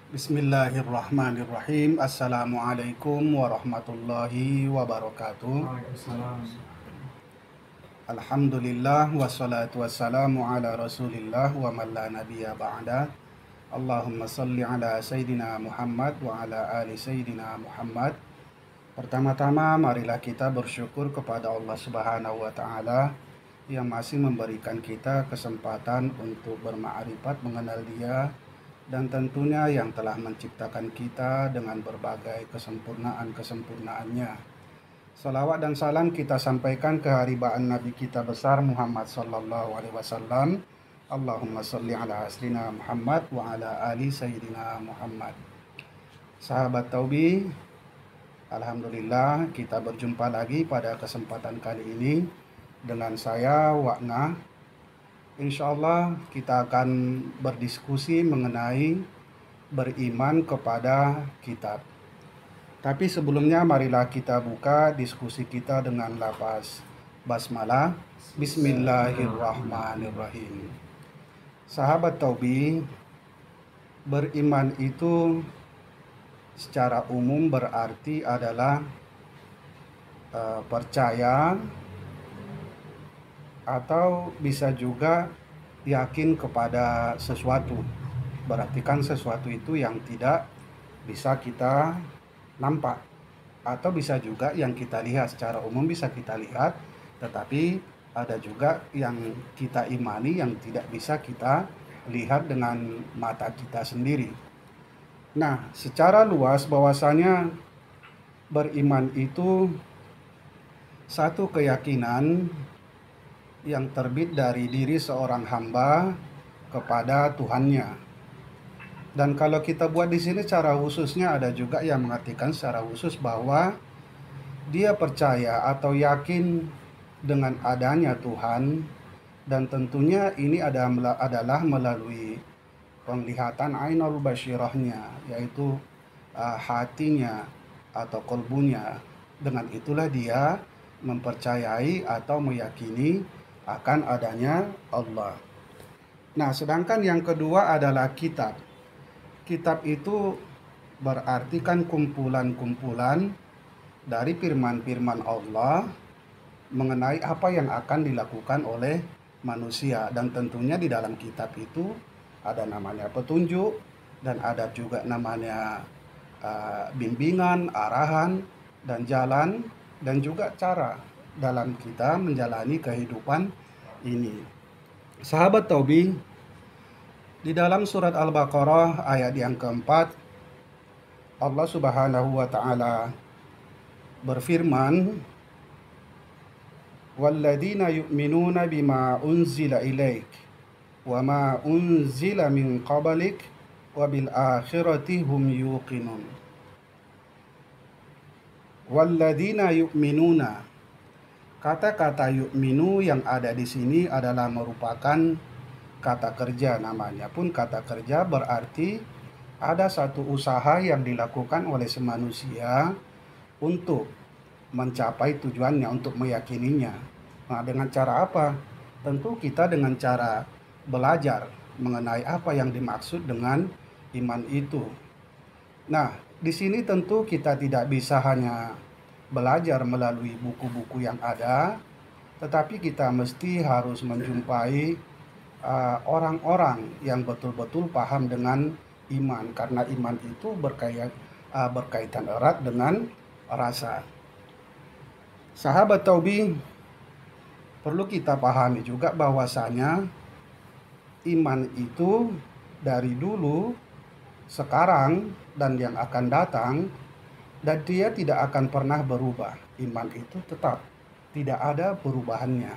Bismillahirrahmanirrahim. Assalamualaikum warahmatullahi wabarakatuh. Waalaikumsalam. Alhamdulillah wassalatu wassalamu ala Rasulillah wa man la nabiyya ba'da. Allahumma salli ala Sayyidina Muhammad wa ala ali Sayyidina Muhammad. Pertama-tama marilah kita bersyukur kepada Allah Subhanahu wa taala yang masih memberikan kita kesempatan untuk berma'rifat mengenal Dia, dan tentunya yang telah menciptakan kita dengan berbagai kesempurnaan-kesempurnaannya. Salawat dan salam kita sampaikan ke haribaan Nabi kita besar Muhammad sallallahu alaihi wasallam. Allahumma salli ala asrina Muhammad wa ala ali sayyidina Muhammad. Sahabat Taubi, alhamdulillah kita berjumpa lagi pada kesempatan kali ini dengan saya Wakna. Insya Allah kita akan berdiskusi mengenai beriman kepada kitab. Tapi sebelumnya marilah kita buka diskusi kita dengan lafaz basmalah. Bismillahirrahmanirrahim. Sahabat Taubi, beriman itu secara umum berarti adalah percaya, atau bisa juga yakin kepada sesuatu. Berarti kan sesuatu itu yang tidak bisa kita nampak, atau bisa juga yang kita lihat. Secara umum bisa kita lihat, tetapi ada juga yang kita imani yang tidak bisa kita lihat dengan mata kita sendiri. Nah, secara luas bahwasanya beriman itu satu keyakinan yang terbit dari diri seorang hamba kepada Tuhannya. Dan kalau kita buat di sini secara khususnya, ada juga yang mengartikan secara khusus bahwa dia percaya atau yakin dengan adanya Tuhan, dan tentunya ini adalah melalui penglihatan ainul basyirahnya, yaitu hatinya atau kolbunya. Dengan itulah dia mempercayai atau meyakini akan adanya Allah. Nah, sedangkan yang kedua adalah kitab. Kitab itu berarti kan kumpulan-kumpulan dari firman-firman Allah mengenai apa yang akan dilakukan oleh manusia. Dan tentunya di dalam kitab itu ada namanya petunjuk, dan ada juga namanya bimbingan, arahan, dan jalan, dan juga cara dalam kita menjalani kehidupan ini. Sahabat Taubi, di dalam surat Al-Baqarah ayat yang keempat, Allah Subhanahu wa taala berfirman, "Walladzina yu'minuna bima unzila ilaik wa ma unzila min qablik wa bil akhirati hum yuqinun." Walladzina yu'minuna. Kata-kata yu'minu yang ada di sini adalah merupakan kata kerja. Namanya pun kata kerja, berarti ada satu usaha yang dilakukan oleh semanusia untuk mencapai tujuannya, untuk meyakininya. Nah, dengan cara apa? Tentu kita dengan cara belajar mengenai apa yang dimaksud dengan iman itu. Nah, di sini tentu kita tidak bisa hanya belajar melalui buku-buku yang ada, tetapi kita mesti harus menjumpai orang-orang yang betul-betul paham dengan iman, karena iman itu berkaitan erat dengan rasa. Sahabat Taubi, perlu kita pahami juga bahwasanya iman itu dari dulu, sekarang, dan yang akan datang, dan dia tidak akan pernah berubah. Iman itu tetap tidak ada perubahannya.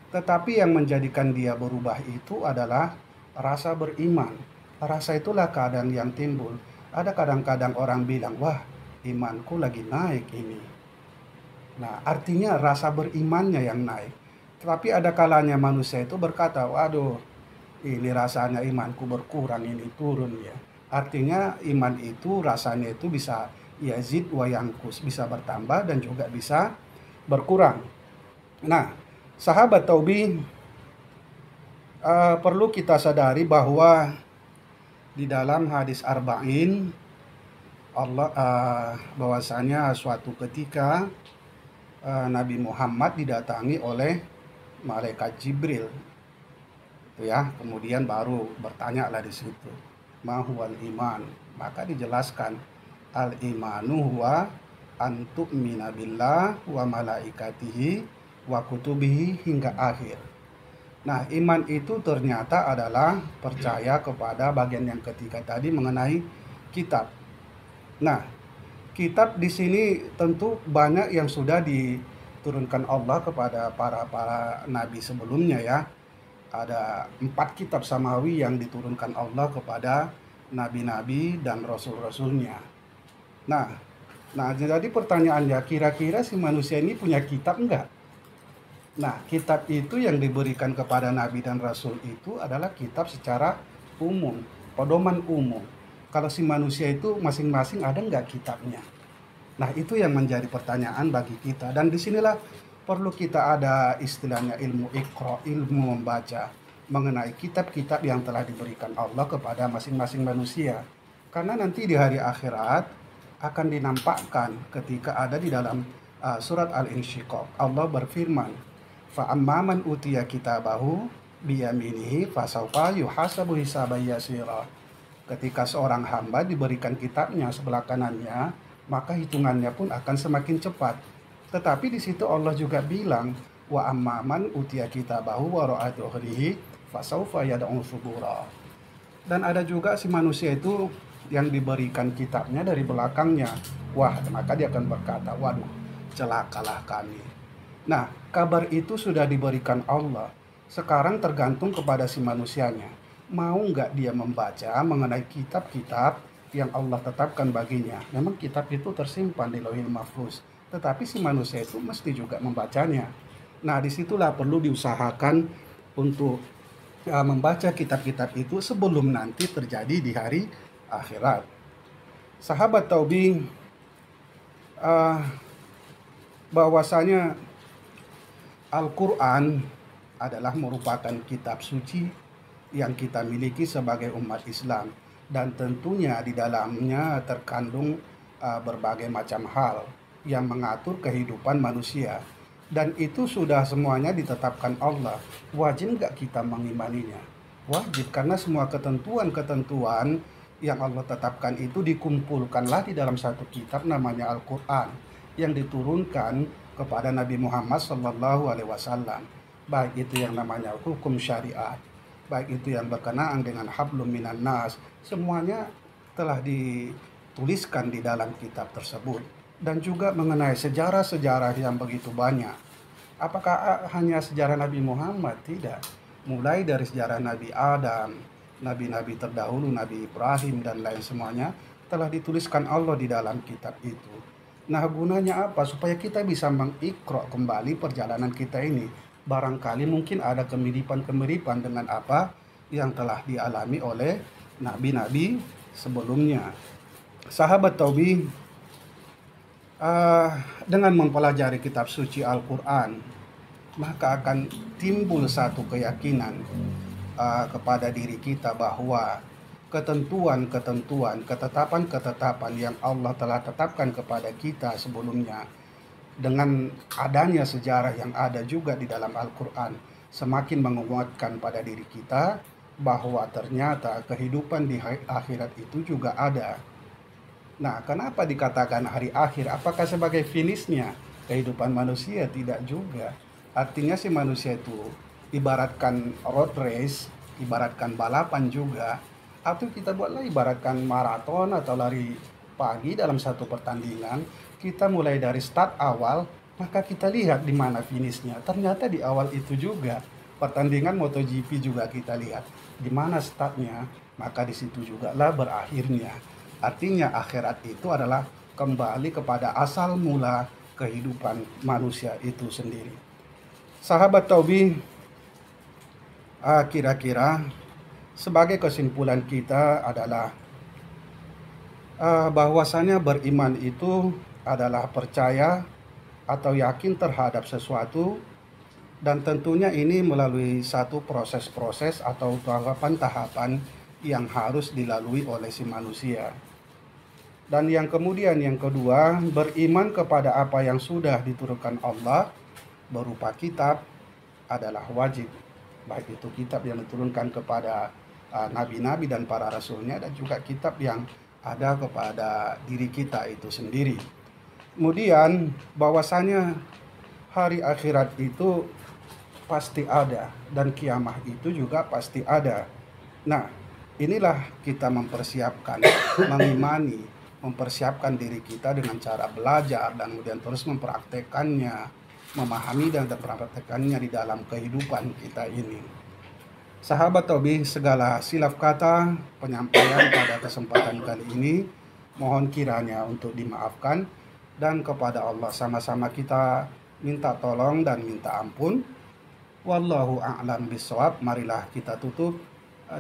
Tetapi yang menjadikan dia berubah itu adalah rasa beriman. Rasa itulah keadaan yang timbul. Ada kadang-kadang orang bilang, wah, imanku lagi naik ini. Nah, artinya rasa berimannya yang naik. Tetapi ada kalanya manusia itu berkata, waduh, ini rasanya imanku berkurang, ini turun ya. Artinya iman itu rasanya itu bisa yazid wa yankus, bisa bertambah dan juga bisa berkurang. Nah, sahabat Taubi, perlu kita sadari bahwa Di dalam hadis Arba'in, Allah bahwasanya suatu ketika Nabi Muhammad didatangi oleh malaikat Jibril, itu ya. Kemudian baru bertanya lah di situ, ma huwal iman. Maka dijelaskan, al imanu huwa antu'mina billah wa malaikatihi wa kutubihi hingga akhir. Nah, iman itu ternyata adalah percaya kepada bagian yang ketiga tadi mengenai kitab. Nah, kitab di sini tentu banyak yang sudah diturunkan Allah kepada para nabi sebelumnya ya. Ada 4 kitab samawi yang diturunkan Allah kepada nabi-nabi dan rasul-rasulnya. Nah, jadi pertanyaannya, kira-kira si manusia ini punya kitab enggak? Nah, kitab itu yang diberikan kepada nabi dan rasul itu adalah kitab secara umum, pedoman umum. Kalau si manusia itu masing-masing ada enggak kitabnya? Nah, itu yang menjadi pertanyaan bagi kita. Dan disinilah perlu kita ada istilahnya ilmu iqra, ilmu membaca mengenai kitab-kitab yang telah diberikan Allah kepada masing-masing manusia. Karena nanti di hari akhirat akan dinampakkan ketika ada di dalam surat Al-Insyiqaq. Allah berfirman, fa amman utiya kitabahu biyaminihi fasawfa yuhasabu hisaban yasira. Ketika seorang hamba diberikan kitabnya sebelah kanannya, maka hitungannya pun akan semakin cepat. Tetapi di situ Allah juga bilang, wa amman utiya kitabahu wara'a dhuhrihi fasawfa yad'u subura. Dan ada juga si manusia itu yang diberikan kitabnya dari belakangnya. Wah, maka dia akan berkata, waduh, celakalah kami. Nah, kabar itu sudah diberikan Allah. Sekarang tergantung kepada si manusianya. Mau nggak dia membaca mengenai kitab-kitab yang Allah tetapkan baginya. Memang kitab itu tersimpan di Lauhil Mahfuz. Tetapi si manusia itu mesti juga membacanya. Nah, disitulah perlu diusahakan untuk membaca kitab-kitab itu sebelum nanti terjadi di hari akhirat. Sahabat Taubi, bahwasanya Al-Quran adalah merupakan kitab suci yang kita miliki sebagai umat Islam, dan tentunya di dalamnya terkandung berbagai macam hal yang mengatur kehidupan manusia, dan itu sudah semuanya ditetapkan Allah. Wajib nggak kita mengimaninya? Wajib, karena semua ketentuan-ketentuan yang Allah tetapkan itu dikumpulkanlah di dalam satu kitab namanya Al-Quran yang diturunkan kepada Nabi Muhammad SAW. Baik itu yang namanya hukum syariat, baik itu yang berkenaan dengan hablum minan nas, semuanya telah dituliskan di dalam kitab tersebut. Dan juga mengenai sejarah-sejarah yang begitu banyak. Apakah hanya sejarah Nabi Muhammad? Tidak. Mulai dari sejarah Nabi Adam, nabi-nabi terdahulu, Nabi Ibrahim, dan lain semuanya telah dituliskan Allah di dalam kitab itu. Nah, gunanya apa? Supaya kita bisa mengikra kembali perjalanan kita ini. Barangkali mungkin ada kemiripan-kemiripan dengan apa yang telah dialami oleh nabi-nabi sebelumnya. Sahabat Taubi, dengan mempelajari kitab suci Al-Quran, maka akan timbul satu keyakinan kepada diri kita bahwa ketentuan-ketentuan, ketetapan-ketetapan yang Allah telah tetapkan kepada kita sebelumnya, dengan adanya sejarah yang ada juga di dalam Al-Quran, semakin menguatkan pada diri kita bahwa ternyata kehidupan di akhirat itu juga ada. Nah, kenapa dikatakan hari akhir? Apakah sebagai finishnya kehidupan manusia? Tidak juga. Artinya si manusia itu ibaratkan road race, ibaratkan balapan juga, atau kita buatlah ibaratkan maraton atau lari pagi dalam satu pertandingan. Kita mulai dari start awal, maka kita lihat di mana finishnya. Ternyata di awal itu juga. Pertandingan MotoGP juga kita lihat di mana startnya, maka di situ juga lah berakhirnya. Artinya akhirat itu adalah kembali kepada asal mula kehidupan manusia itu sendiri. Sahabat Taubi, kira-kira sebagai kesimpulan kita adalah bahwasanya beriman itu adalah percaya atau yakin terhadap sesuatu, dan tentunya ini melalui satu proses-proses atau tahapan-tahapan yang harus dilalui oleh si manusia. Dan yang kemudian yang kedua, beriman kepada apa yang sudah diturunkan Allah berupa kitab adalah wajib. Baik itu kitab yang diturunkan kepada nabi-nabi dan para rasulnya, dan juga kitab yang ada kepada diri kita itu sendiri. Kemudian bahwasanya hari akhirat itu pasti ada dan kiamah itu juga pasti ada. Nah, inilah kita mempersiapkan, mengimani, mempersiapkan diri kita dengan cara belajar dan kemudian terus mempraktekannya, memahami dan mempraktekannya di dalam kehidupan kita ini. Sahabat Tobi, segala silap kata penyampaian pada kesempatan kali ini mohon kiranya untuk dimaafkan, dan kepada Allah sama-sama kita minta tolong dan minta ampun. Wallahu a'lam bishawab. Marilah kita tutup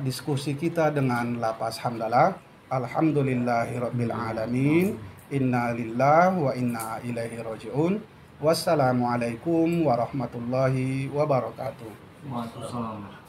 diskusi kita dengan lapas hamdalah. Alhamdulillahirabbil alamin. Inna lillahi wa inna ilaihi rajiun. Wassalamualaikum warahmatullahi wabarakatuh. Waalaikumsalam.